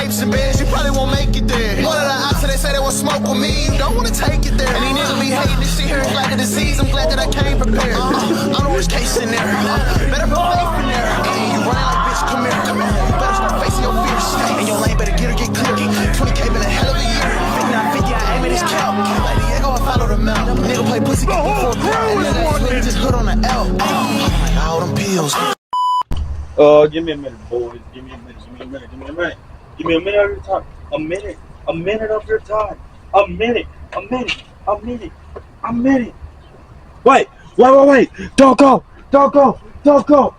tapes and bands, you probably won't make it there. One of the ops, they say they won't smoke with me, you don't wanna take it there. And these niggas be hating this shit here, it's like a disease, I'm glad that I came prepared. I'm the worst case scenario, better put faith in there. Hey, you running like bitch, come here. You better start facing your fears. And your lane better get clear. 20K been a hell of a year. 5950, I aim at his cap. Like Diego, I follow the mount. Nigga play pussy, get before a crown. And nigga just hood on the L. Like all them pills. Give me a minute, boys. Give me a minute. Give me a minute. Give me a minute. Give me a minute of your time. A minute. A minute of your time. A minute. A minute. A minute. A minute. Wait. Don't go. Don't go. Don't go.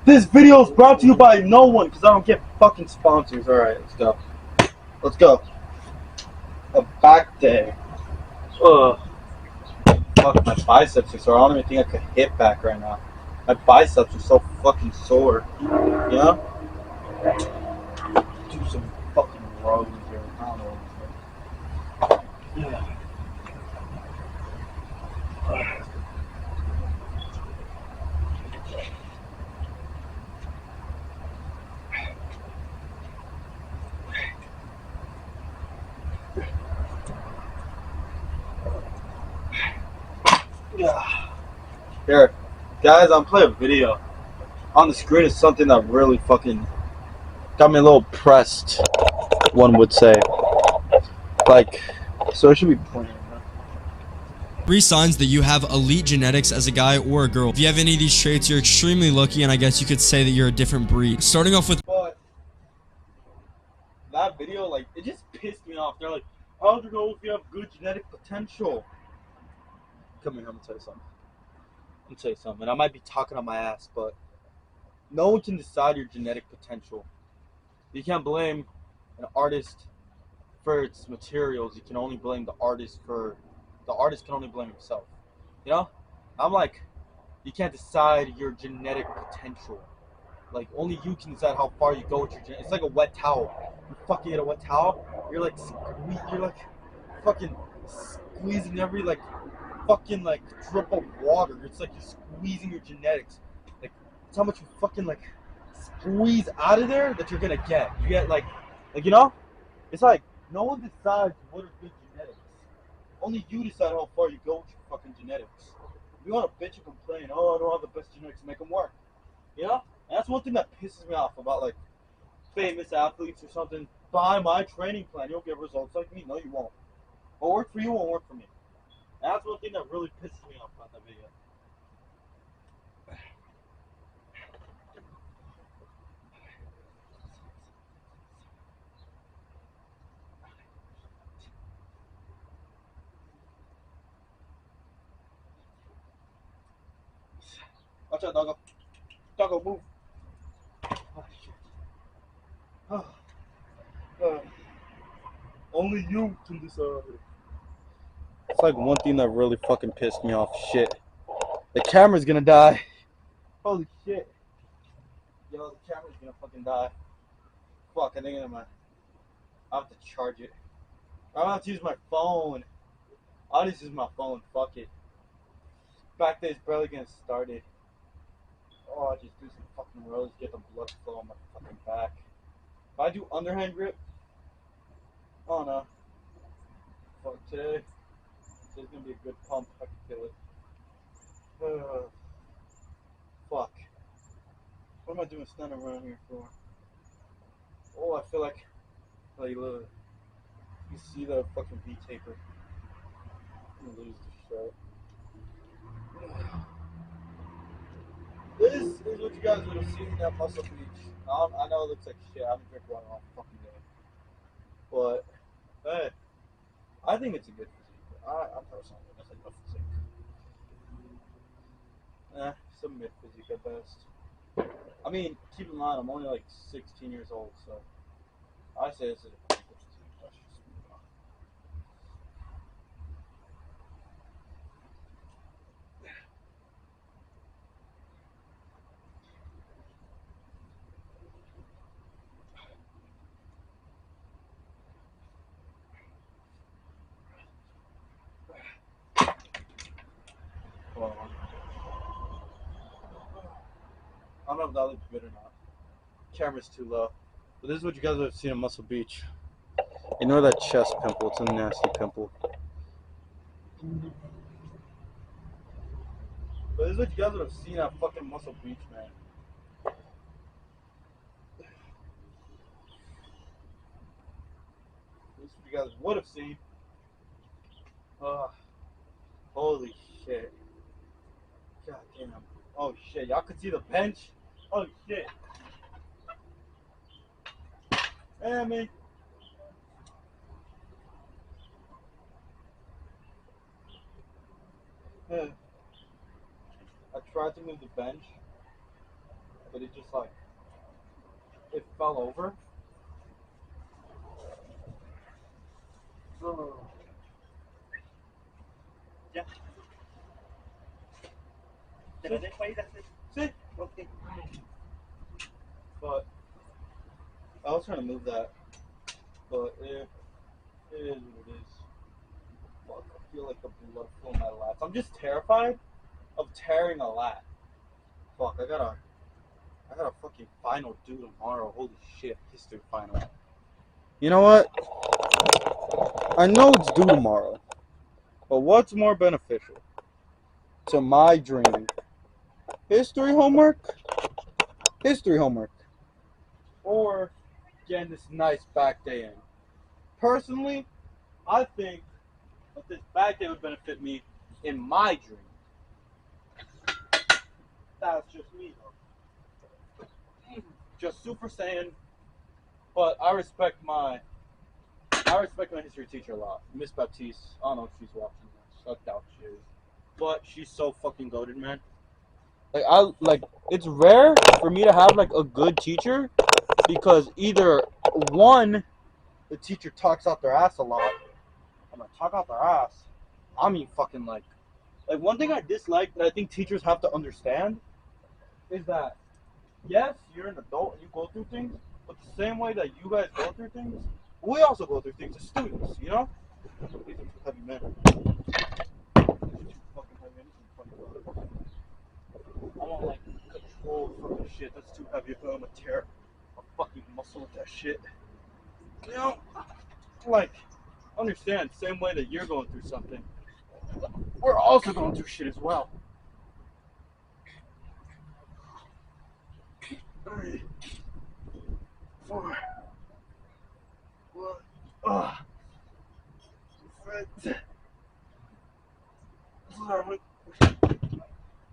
This video is brought to you by no one because I don't get fucking sponsors. All right, let's go. Let's go. A back day. Fuck, my biceps are sore. I don't even think I could hit back right now. My biceps are so fucking sore. You know? Do some fucking rows here. I don't know what I'm saying. Here, guys, I'm playing a video. On the screen is something that really fucking got me a little pressed, one would say. Like, so it should be playing. 3 signs that you have elite genetics as a guy or a girl. If you have any of these traits, you're extremely lucky, and I guess you could say that you're a different breed. Starting off with... But that video, like, it just pissed me off. They're like, how do you know if you have good genetic potential? Come here, I'm gonna tell you something. And I might be talking on my ass, but no one can decide your genetic potential. You can't blame an artist for its materials. You can only blame the artist for... The artist can only blame himself. You know? I'm like, you can't decide your genetic potential. Like, only you can decide how far you go with your genetics. It's like a wet towel. You fucking get a wet towel, you're like fucking squeezing every, like, fucking, like, drip of water. It's like you're squeezing your genetics. Like, it's how much you fucking, like, squeeze out of there that you're gonna get. You get, like, you know? It's like, no one decides what are good genetics. Only you decide how far you go with your fucking genetics. If you want to bitch and complain, oh, I don't have the best genetics, make them work. You know? And that's one thing that pisses me off about, like, famous athletes or something. Buy my training plan, you'll get results like me. No, you won't. What worked for you won't work for me. And that's one thing that really pisses me off about that video. Watch out, doggo. Doggo, move. Oh, shit. Only you can decide. It's like one thing that really fucking pissed me off. Shit. The camera's gonna die. Holy shit. Yo, the camera's gonna fucking die. Fuck, I think I have to charge it. I'm gonna have to use my phone. I'll just use my phone. Fuck it. Back day's barely getting started. Oh, I'll just do some fucking rows, get the blood flow on my fucking back. If I do underhand grip, oh no. Fuck, today's gonna be a good pump. I can feel it. Fuck. What am I doing standing around here for? Oh, I feel like look. You see the fucking V-taper. I'm gonna lose the shirt. This is what you guys would have seen at Muscle Beach. I know it looks like shit. I haven't drank water all fucking day. But, hey, I think it's a good physique. I'm personally going to say no physique. Some mid physique at best. I mean, keep in mind, I'm only like 16 years old, so I say this is a pretty good physique. I should just move on. I don't know if that looks good or not. Camera's too low. But this is what you guys would have seen at Muscle Beach. Ignore that chest pimple. It's a nasty pimple. But this is what you guys would have seen at fucking Muscle Beach, man. This is what you guys would have seen. Holy shit. God damn. Oh shit. Y'all could see the bench? Oh shit. Hey, man. I tried to move the bench, but it just like, it fell over. Oh. Yeah. See? Okay. But I was trying to move that, but it is what it is. Fuck, I feel like the blood flow in my lats. I'm just terrified of tearing a lat. Fuck, I got a fucking final due tomorrow. Holy shit, history final. You know what? I know it's due tomorrow, but what's more beneficial to my dream? History homework? History homework. Or getting this nice back day in. Personally, I think that this back day would benefit me in my dream. That's just me, though. Just Super Saiyan. But I respect my history teacher a lot. Miss Baptiste. I don't know if she's watching this. I doubt she is. But she's so fucking goated, man. It's rare for me to have like a good teacher because either one, the teacher talks out their ass a lot. I'm like, talk out their ass. I mean fucking like one thing I dislike that I think teachers have to understand is that yes, you're an adult and you go through things, but the same way that you guys go through things, we also go through things as students, you know? These are too heavy, man. These are too fucking heavy. I need some funny. I want like control fucking shit. That's too heavy. I'm gonna tear a fucking muscle with that shit. You know? Like, understand, same way that you're going through something, we're also going through shit as well. 3, 4, 1, 6.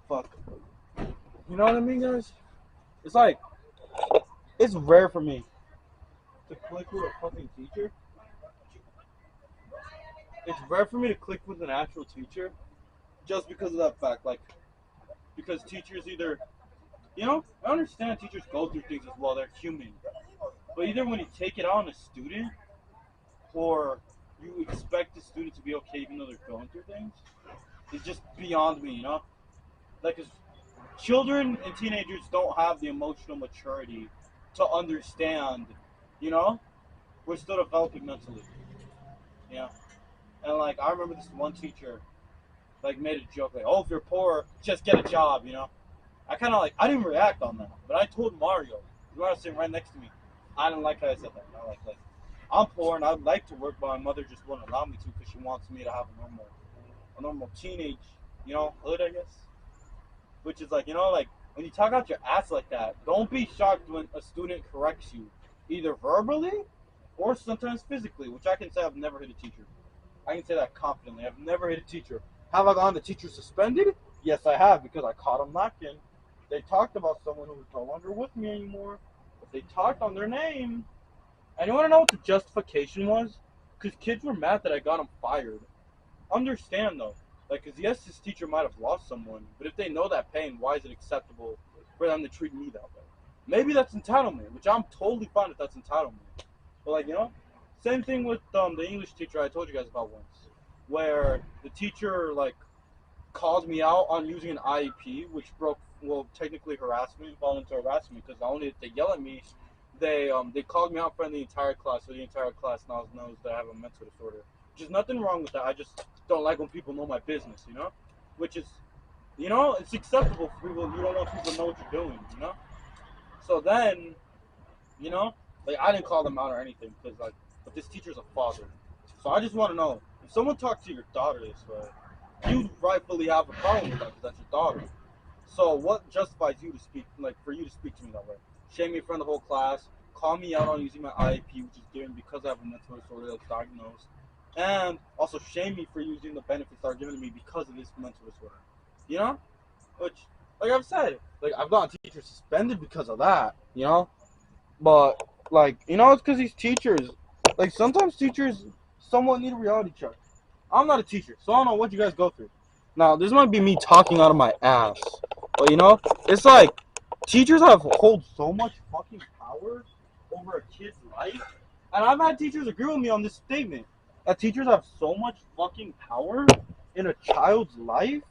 Fuck. You know what I mean, guys? It's like, it's rare for me to click with a fucking teacher. It's rare for me to click with an actual teacher just because of that fact. Like, because teachers either, you know, I understand teachers go through things as well. They're human. But either when you take it on a student or you expect the student to be okay even though they're going through things, it's just beyond me, you know? Like, 'cause children and teenagers don't have the emotional maturity to understand, you know? We're still developing mentally. Yeah. And like, I remember this one teacher, like, made a joke, like, oh, if you're poor, just get a job, you know? I kind of like, I didn't react on that, but I told Mario, who was sitting right next to me, I didn't like how I said that. I like, I'm poor and I'd like to work, but my mother just wouldn't allow me to because she wants me to have a normal teenage, you know, hood, I guess. Which is like, you know, like, when you talk out your ass like that, don't be shocked when a student corrects you, either verbally or sometimes physically, which I can say I've never hit a teacher. I can say that confidently. I've never hit a teacher. Have I gotten the teacher suspended? Yes, I have, because I caught them lacking. They talked about someone who was no longer with me anymore, but they talked on their name. And you want to know what the justification was? Because kids were mad that I got them fired. Understand, though. Like, because yes, this teacher might have lost someone, but if they know that pain, why is it acceptable for them to treat me that way? Maybe that's entitlement, which I'm totally fine if that's entitlement. But, like, you know, same thing with the English teacher I told you guys about once, where the teacher, like, called me out on using an IEP, which technically harassment, voluntary harassment, because not only did they yell at me, they called me out in front of the entire class, so the entire class now knows that I have a mental disorder. There's nothing wrong with that. I just don't like when people know my business, you know? Which is, you know, it's acceptable for people. You don't want people to know what you're doing, you know? So then, you know, Like, I didn't call them out or anything, because, like, but this teacher's a father. So I just want to know, if someone talks to your daughter this way, you rightfully have a problem with that, because that's your daughter. So what justifies you to speak, like, for you to speak to me that way? Shame me in front of the whole class, call me out on using my IEP, which is given because I have a mental disorder that's diagnosed, and also shame me for using the benefits that are given to me because of this mental disorder. You know? Which, like I've said, like, I've gotten teachers suspended because of that, you know? But, like, you know, it's because these teachers, like, sometimes teachers somewhat need a reality check. I'm not a teacher, so I don't know what you guys go through. Now, this might be me talking out of my ass, but, you know, it's like, teachers hold so much fucking power over a kid's life, and I've had teachers agree with me on this statement, that teachers have so much fucking power in a child's life.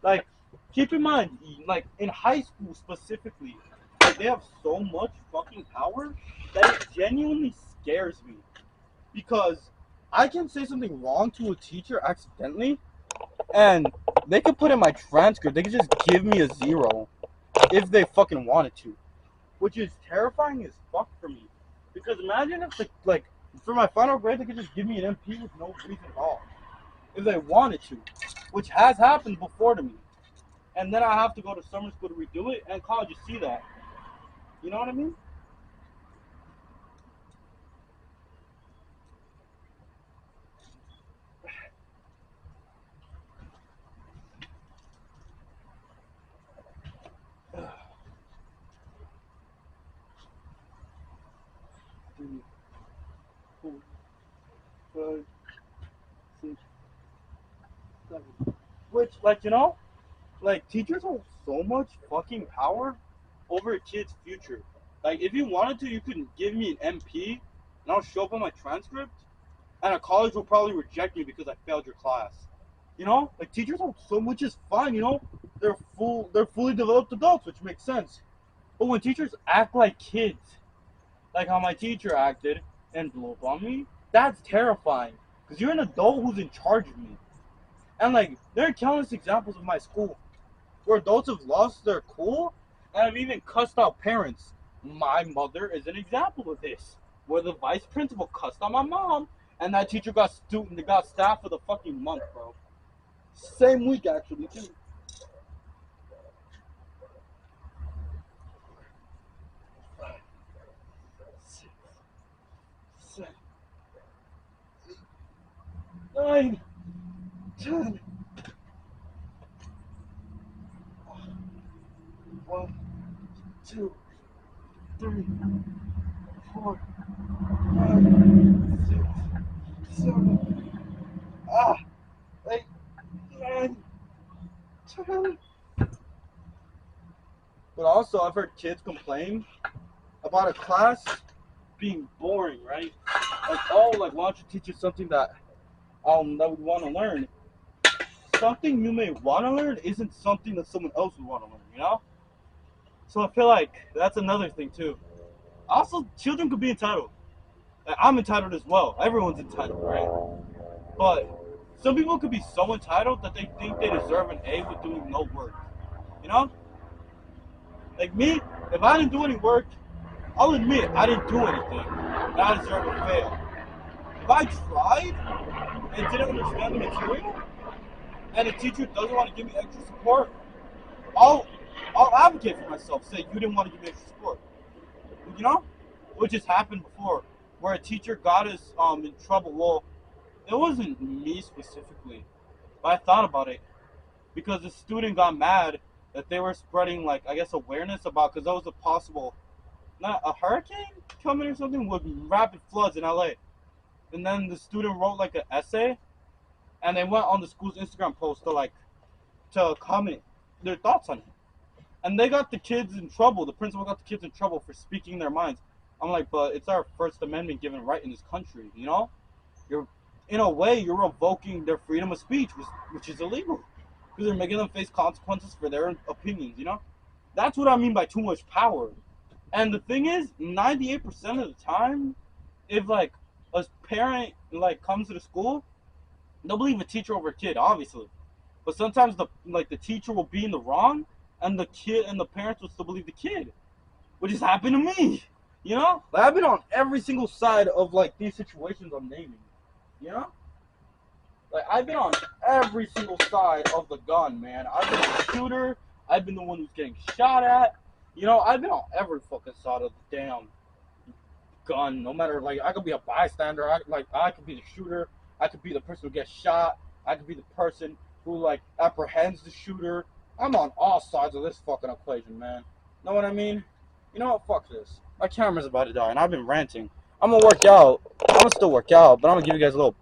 Like, keep in mind, like, in high school specifically, like, they have so much fucking power that it genuinely scares me. Because I can say something wrong to a teacher accidentally, and they could put in my transcript, they could just give me a 0 if they fucking wanted to. Which is terrifying as fuck for me. Because imagine if, like, for my final grade, they could just give me an MP with no reason at all. If they wanted to. Which has happened before to me. And then I have to go to summer school to redo it, and college, you see that. You know what I mean? Three, 4, 5, 6, 7. Which, like, you know, like, teachers hold so much fucking power over a kid's future. Like, if you wanted to, you could give me an MP, and I'll show up on my transcript, and a college will probably reject me because I failed your class. You know, like, teachers hold so much is fine. You know, they're fully developed adults, which makes sense. But when teachers act like kids, like how my teacher acted and blew up on me, that's terrifying. Because you're an adult who's in charge of me. And, like, there are countless examples of my school where adults have lost their cool and have even cussed out parents. My mother is an example of this, where the vice principal cussed out my mom, and that teacher got staffed for the fucking month, bro. Same week, actually, too. 5, 6, 7, 8, 9, 10. 1, 2, 3, 4, 5, 6, 7, 8, 9, 10. But also, I've heard kids complain about a class being boring, right? Like, oh, like, why don't you teach us something that we want to learn? Something you may want to learn isn't something that someone else would want to learn, you know? So I feel like that's another thing too. Also, children could be entitled. Like, I'm entitled as well. Everyone's entitled, right? But some people could be so entitled that they think they deserve an A with doing no work. You know? Like me, if I didn't do any work, I'll admit I didn't do anything, and I deserve a fail. If I tried and didn't understand the material, and the teacher doesn't want to give me extra support, I'll advocate for myself. Say you didn't want to give me extra support. You know, which has happened before, where a teacher got us in trouble. Well, it wasn't me specifically, but I thought about it because the student got mad that they were spreading, like, I guess, awareness about, because there was a possible, not a hurricane coming or something with rapid floods in LA. And then the student wrote like an essay, and they went on the school's Instagram post to comment their thoughts on it. And they got the kids in trouble. The principal got the kids in trouble for speaking their minds. I'm like, but it's our First Amendment given right in this country, you know? In a way, you're revoking their freedom of speech, which is illegal. Because they're making them face consequences for their opinions, you know? That's what I mean by too much power. And the thing is, 98% of the time, if, like, a parent, like, comes to the school, they'll believe a teacher over a kid, obviously. But sometimes the teacher will be in the wrong, and the kid and the parents will still believe the kid, which has happened to me. You know? Like, I've been on every single side of, like, these situations I'm naming. You know? Like, I've been on every single side of the gun, man. I've been the shooter. I've been the one who's getting shot at. You know, I've been on every fucking side of the damn gun. No matter, like, I could be a bystander. I could be the shooter. I could be the person who gets shot. I could be the person who, like, apprehends the shooter. I'm on all sides of this fucking equation, man. Know what I mean? You know what? Fuck this. My camera's about to die, and I've been ranting. I'm gonna work out. I'm gonna still work out, but I'm gonna give you guys a little